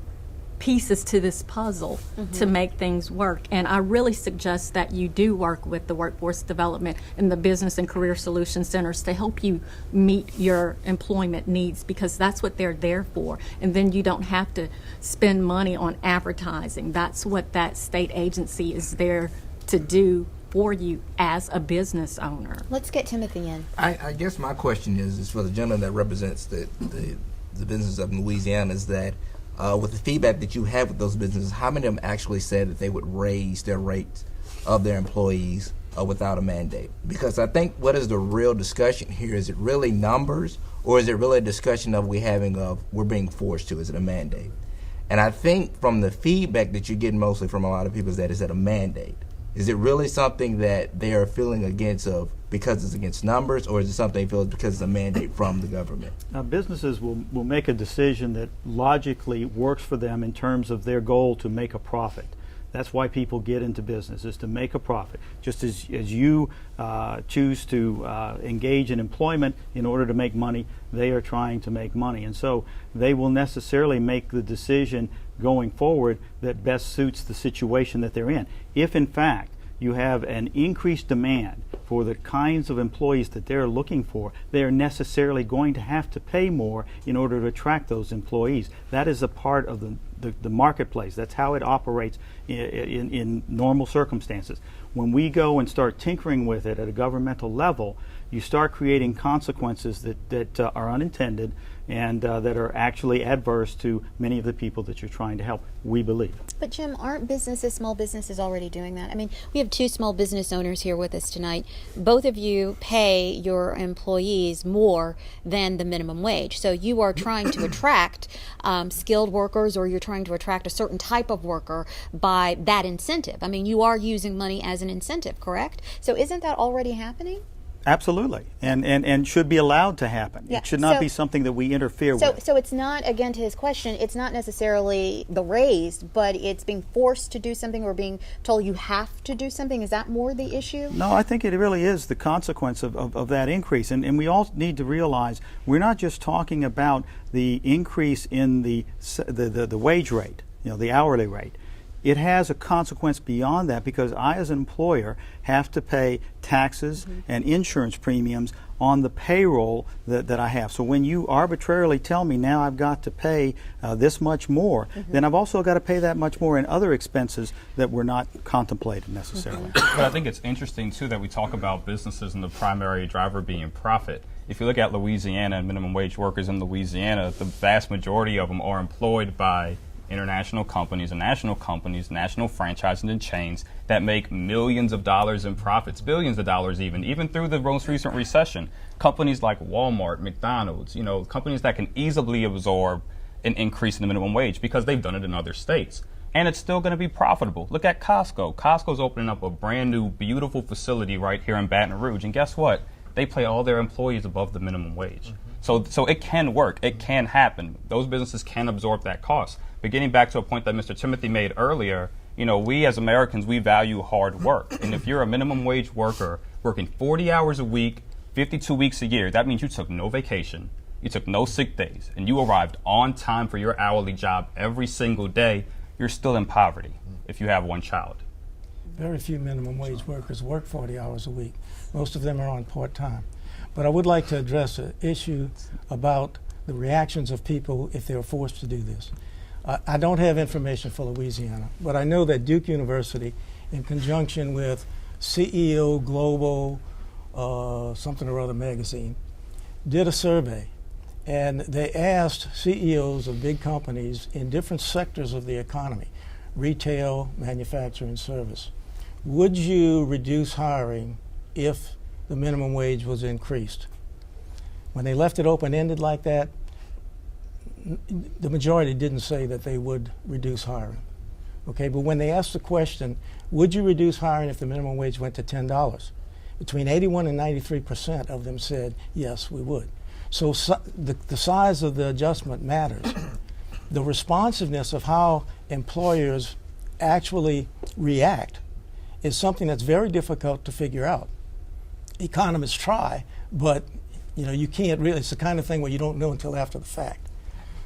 pieces to this puzzle to make things work. And I really suggest that you do work with the workforce development and the business and career solution centers to help you meet your employment needs, because that's what they're there for. And then you don't have to spend money on advertising. That's what that state agency is there to do for you as a business owner. Let's get Timothy in. I guess my question is for the gentleman that represents the business of Louisiana, is that with the feedback that you have with those businesses, how many of them actually said that they would raise their rates of their employees without a mandate? Because I think what is the real discussion here? Is it really numbers, or is it really a discussion of we're being forced to? Is it a mandate? And I think from the feedback that you're getting mostly from a lot of people is that a mandate. Is it really something that they are feeling against because it's against numbers, or is it something they feel because it's a mandate from the government? Now, businesses will make a decision that logically works for them in terms of their goal to make a profit. That's why people get into business, is to make a profit. Just as you choose to engage in employment in order to make money, they are trying to make money. And so they will necessarily make the decision going forward that best suits the situation that they're in. If in fact you have an increased demand for the kinds of employees that they're looking for, they are necessarily going to have to pay more in order to attract those employees. That is a part of the marketplace. That's how it operates in normal circumstances. When we go and start tinkering with it at a governmental level, you start creating consequences that are unintended and that are actually adverse to many of the people that you're trying to help, we believe. But Jim, aren't small businesses already doing that? I mean, we have two small business owners here with us tonight both of you pay your employees more than the minimum wage. So you are trying to attract skilled workers, or you're trying to attract a certain type of worker by that incentive. I mean, you are using money as an incentive, correct? So isn't that already happening? Absolutely, and should be allowed to happen. Yeah. It should not So- be something that we interfere with. So it's not, again, to his question, it's not necessarily the raise, but it's being forced to do something or being told you have to do something. Is that more the issue? No, I think it really is the consequence of that increase. And we all need to realize we're not just talking about the increase in the wage rate, the hourly rate. It has a consequence beyond that, because I, as an employer, have to pay taxes and insurance premiums on the payroll that I have. So when you arbitrarily tell me now I've got to pay this much more, then I've also got to pay that much more in other expenses that were not contemplated necessarily. But I think it's interesting, too, that we talk about businesses and the primary driver being profit. If you look at Louisiana and minimum wage workers in Louisiana, the vast majority of them are employed by international companies and national franchising and chains that make millions of dollars in profits, billions of dollars even through the most recent recession. Companies like Walmart, McDonald's, companies that can easily absorb an increase in the minimum wage because they've done it in other states. And it's still going to be profitable. Look at Costco. Costco's opening up a brand new, beautiful facility right here in Baton Rouge. And guess what? They pay all their employees above the minimum wage. So it can work. It can happen. Those businesses can absorb that cost. But getting back to a point that Mr. Timothy made earlier, we as Americans, we value hard work. And if you're a minimum wage worker working 40 hours a week, 52 weeks a year, that means you took no vacation, you took no sick days, and you arrived on time for your hourly job every single day, you're still in poverty if you have one child. Very few minimum wage workers work 40 hours a week. Most of them are on part-time. But I would like to address an issue about the reactions of people if they are forced to do this. I don't have information for Louisiana, but I know that Duke University, in conjunction with CEO Global, something or other magazine, did a survey. And they asked CEOs of big companies in different sectors of the economy, retail, manufacturing, service, would you reduce hiring if the minimum wage was increased? When they left it open-ended like that, the majority didn't say that they would reduce hiring. Okay, but when they asked the question, would you reduce hiring if the minimum wage went to $10? Between 81 and 93% of them said, yes, we would. So the size of the adjustment matters. The responsiveness of how employers actually react is something that's very difficult to figure out. Economists try, but you can't really, it's the kind of thing where you don't know until after the fact.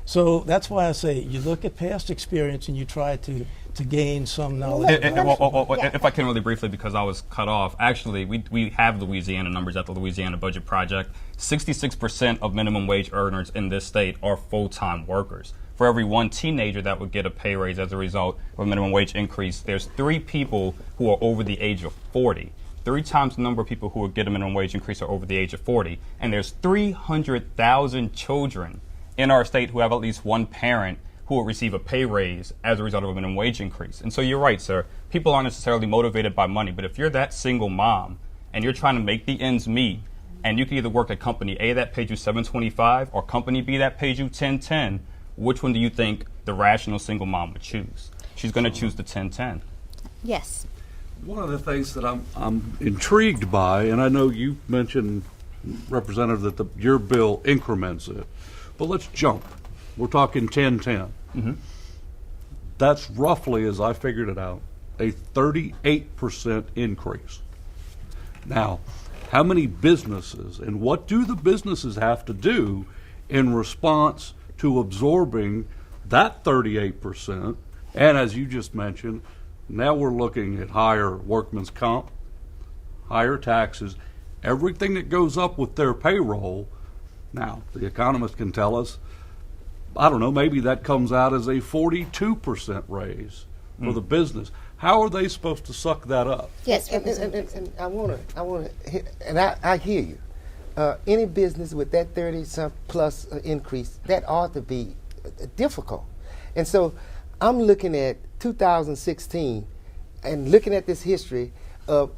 So that's why I say you look at past experience and you try to gain some knowledge. If I can really briefly, because I was cut off, actually we have Louisiana numbers at the Louisiana Budget Project. 66% of minimum wage earners in this state are full-time workers. For every one teenager that would get a pay raise as a result of a minimum wage increase, there's 3 people who are over the age of 40. 3 times the number of people who would get a minimum wage increase are over the age of 40. And there's 300,000 children in our state who have at least one parent who will receive a pay raise as a result of a minimum wage increase. And so you're right, sir. People aren't necessarily motivated by money, but if you're that single mom and you're trying to make the ends meet, and you can either work at company A that paid you $7.25 or company B that pays you $10.10, which one do you think the rational single mom would choose? She's going to choose the $10.10. Yes. One of the things that I'm intrigued by, and I know you mentioned, Representative, that your bill increments it, but let's jump. We're talking 10-10. That's roughly, as I figured it out, a 38% increase. Now, how many businesses and what do the businesses have to do in response to absorbing that 38%? And as you just mentioned, now we're looking at higher workman's comp, higher taxes, everything that goes up with their payroll. Now, the Economist can tell us, I don't know, maybe that comes out as a 42% raise for the business. How are they supposed to suck that up? Yes, and I want to, and I hear you. Any business with that 30-some plus increase, that ought to be difficult. And so I'm looking at 2016 and looking at this history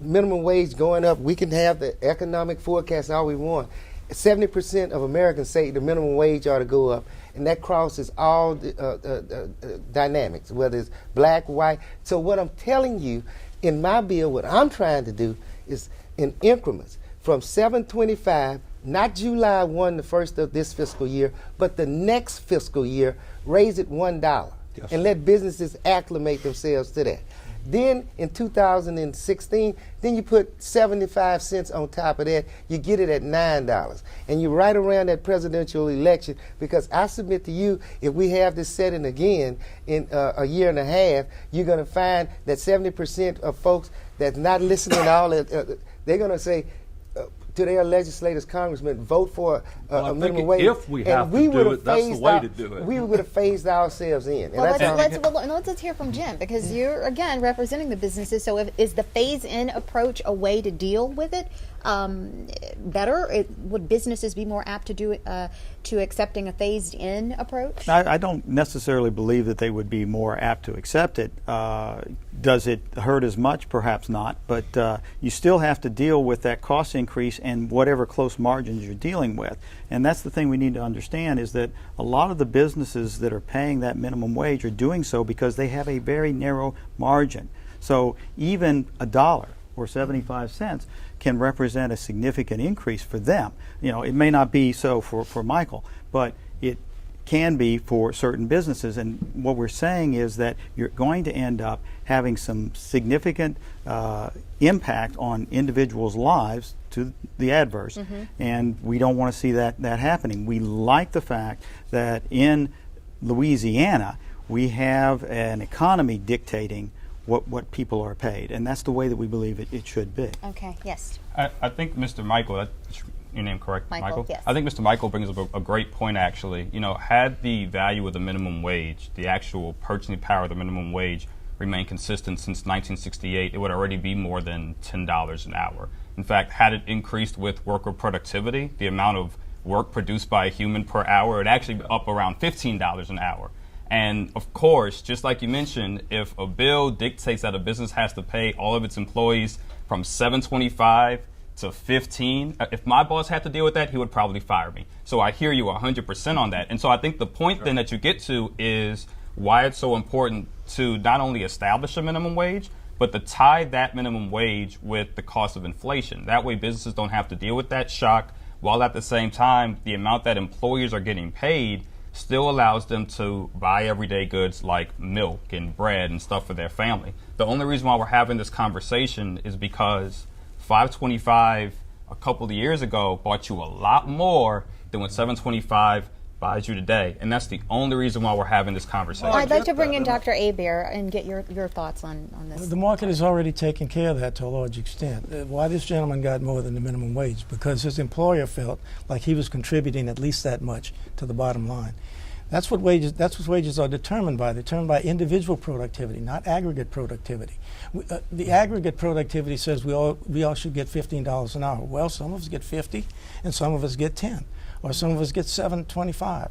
minimum wage going up. We can have the economic forecast all we want. 70% of Americans say the minimum wage ought to go up, and that crosses all the dynamics, whether it's black, white. So what I'm telling you, in my bill, what I'm trying to do is in increments from $7.25, not July 1, the first of this fiscal year, but the next fiscal year, raise it $1 and let businesses acclimate themselves to that. Then in 2016, then you put 75 cents on top of that, you get it at $9. And you're right around that presidential election, because I submit to you, if we have this setting again in a year and a half, you're going to find that 70% of folks that's not listening to all that, they're going to say, to their legislators, congressmen, vote for a minimum wage. If we have to do it, that's the way to do it. We would have phased ourselves in. Well, let's hear from Jim, because you're, again, representing the businesses. So is the phase-in approach a way to deal with it better? Would businesses be more apt to do to accepting a phased-in approach? I don't necessarily believe that they would be more apt to accept it. Does it hurt as much? Perhaps not, but you still have to deal with that cost increase and whatever close margins you're dealing with. And that's the thing we need to understand, is that a lot of the businesses that are paying that minimum wage are doing so because they have a very narrow margin. So even $1 or 75 cents can represent a significant increase for them. You know, it may not be so for Michael, but it can be for certain businesses. And what we're saying is that you're going to end up having some significant impact on individuals' lives to the adverse, and we don't want to see that happening. We like the fact that in Louisiana we have an economy dictating what people are paid, and that's the way that we believe it should be. Okay, yes. I think Mr. Michael, that's your name correct, Michael? Yes. I think Mr. Michael brings up a great point, actually. You know, had the value of the minimum wage, the actual purchasing power of the minimum wage, remained consistent since 1968, it would already be more than $10 an hour. In fact, had it increased with worker productivity, the amount of work produced by a human per hour, it actually be up around $15 an hour. And of course, just like you mentioned, if a bill dictates that a business has to pay all of its employees from $7.25 to $15, if my boss had to deal with that, he would probably fire me. So I hear you 100% on that. And so I think the point then that you get to is why it's so important to not only establish a minimum wage, but to tie that minimum wage with the cost of inflation. That way businesses don't have to deal with that shock, while at the same time, the amount that employers are getting paid still allows them to buy everyday goods like milk and bread and stuff for their family. The only reason why we're having this conversation is because $5.25 a couple of years ago bought you a lot more than what $7.25 buys you today, and that's the only reason why we're having this conversation. I'd like to bring in Dr. Hebert and get your thoughts on this. The market has already taken care of that to a large extent. Why this gentleman got more than the minimum wage? Because his employer felt like he was contributing at least that much to the bottom line. That's what wages are determined by. They're determined by individual productivity, not aggregate productivity. The aggregate productivity says we all should get $15 an hour. Well, some of us get 50, and some of us get 10. Or some of us get $7.25.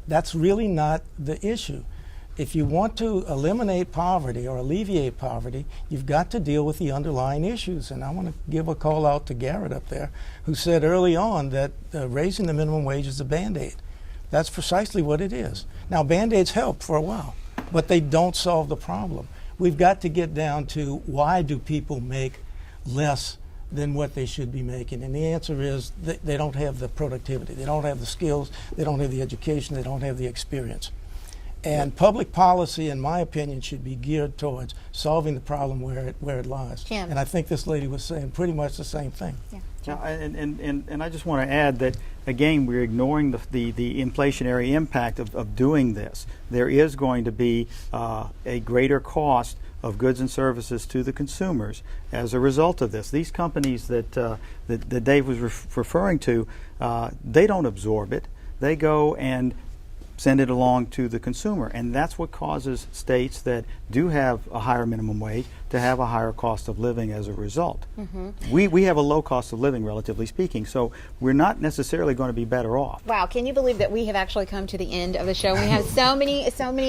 That's really not the issue. If you want to eliminate poverty or alleviate poverty, you've got to deal with the underlying issues. And I want to give a call out to Garrett up there, who said early on that raising the minimum wage is a Band-Aid. That's precisely what it is. Now, Band-Aids help for a while, but they don't solve the problem. We've got to get down to why do people make less than what they should be making, and the answer is they don't have the productivity, they don't have the skills, they don't have the education, they don't have the experience. And public policy, in my opinion, should be geared towards solving the problem where it lies. Jim. And I think this lady was saying pretty much the same thing. Yeah. And I just want to add that, again, we're ignoring the inflationary impact of doing this. There is going to be a greater cost of goods and services to the consumers as a result of this. These companies that Dave was referring to, they don't absorb it. They go and send it along to the consumer, and that's what causes states that do have a higher minimum wage to have a higher cost of living as a result. We have a low cost of living, relatively speaking, so we're not necessarily going to be better off. Wow, can you believe that we have actually come to the end of the show? We have so many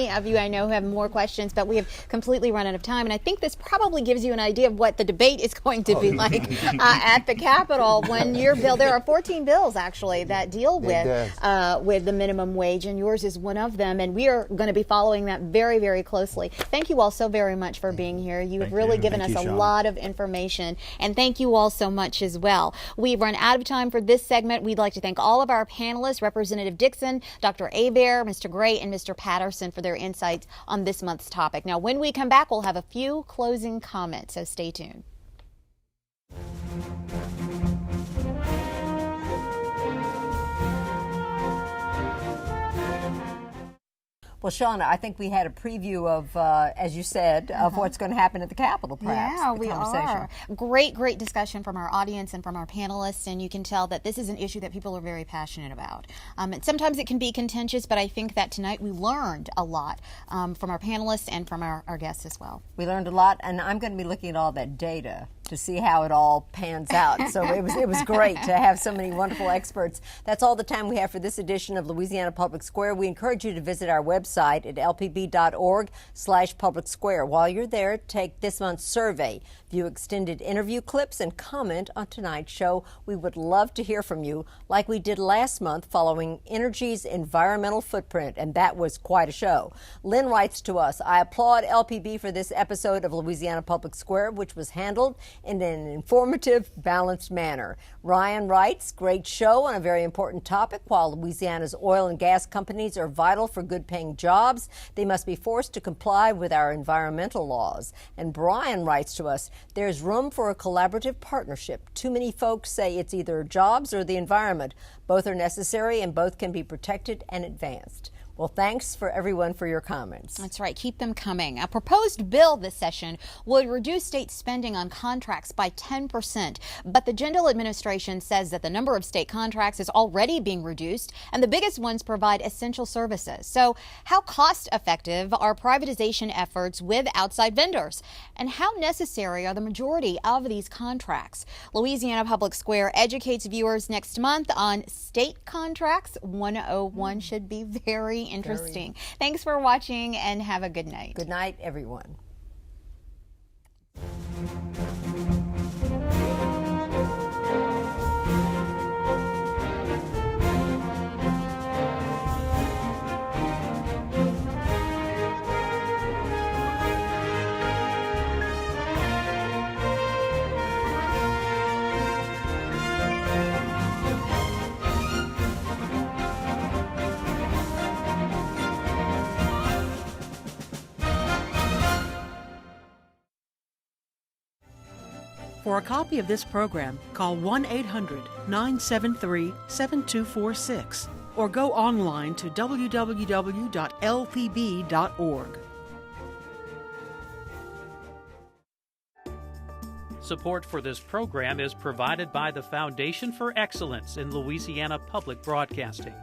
of you I know who have more questions, but we have completely run out of time, and I think this probably gives you an idea of what the debate is going to be like at the Capitol when your bill, there are 14 bills actually that deal with the minimum wage, and yours is one of them, and we are going to be following that very, very closely. Thank you all so very much for being here. You have really given us a lot of information, and thank you all so much as well. We've run out of time for this segment. We'd like to thank all of our panelists, Representative Dixon, Dr. Hebert, Mr. Gray, and Mr. Patterson for their insights on this month's topic. Now, when we come back, we'll have a few closing comments, so stay tuned. Well, Shauna, I think we had a preview of, as you said, of what's going to happen at the Capitol, perhaps. Yeah, we are. Great discussion from our audience and from our panelists, and you can tell that this is an issue that people are very passionate about. And sometimes it can be contentious, but I think that tonight we learned a lot from our panelists and from our guests as well. We learned a lot, and I'm going to be looking at all that data to see how it all pans out. So it was great to have so many wonderful experts. That's all the time we have for this edition of Louisiana Public Square. We encourage you to visit our website at lpb.org/public square. While you're there, take this month's survey, view extended interview clips, and comment on tonight's show. We would love to hear from you, like we did last month following energy's environmental footprint, and that was quite a show. Lynn writes to us, I applaud LPB for this episode of Louisiana Public Square, which was handled in an informative, balanced manner. Ryan writes, great show on a very important topic. While Louisiana's oil and gas companies are vital for good-paying jobs, they must be forced to comply with our environmental laws. And Brian writes to us, there's room for a collaborative partnership. Too many folks say it's either jobs or the environment. Both are necessary and both can be protected and advanced. Well, thanks for everyone for your comments. That's right. Keep them coming. A proposed bill this session would reduce state spending on contracts by 10%. But the Jindal administration says that the number of state contracts is already being reduced, and the biggest ones provide essential services. So how cost effective are privatization efforts with outside vendors? And how necessary are the majority of these contracts? Louisiana Public Square educates viewers next month on state contracts 101. Should be very interesting. Thanks for watching and have a good night. Good night, everyone. For a copy of this program, call 1-800-973-7246 or go online to www.lpb.org. Support for this program is provided by the Foundation for Excellence in Louisiana Public Broadcasting.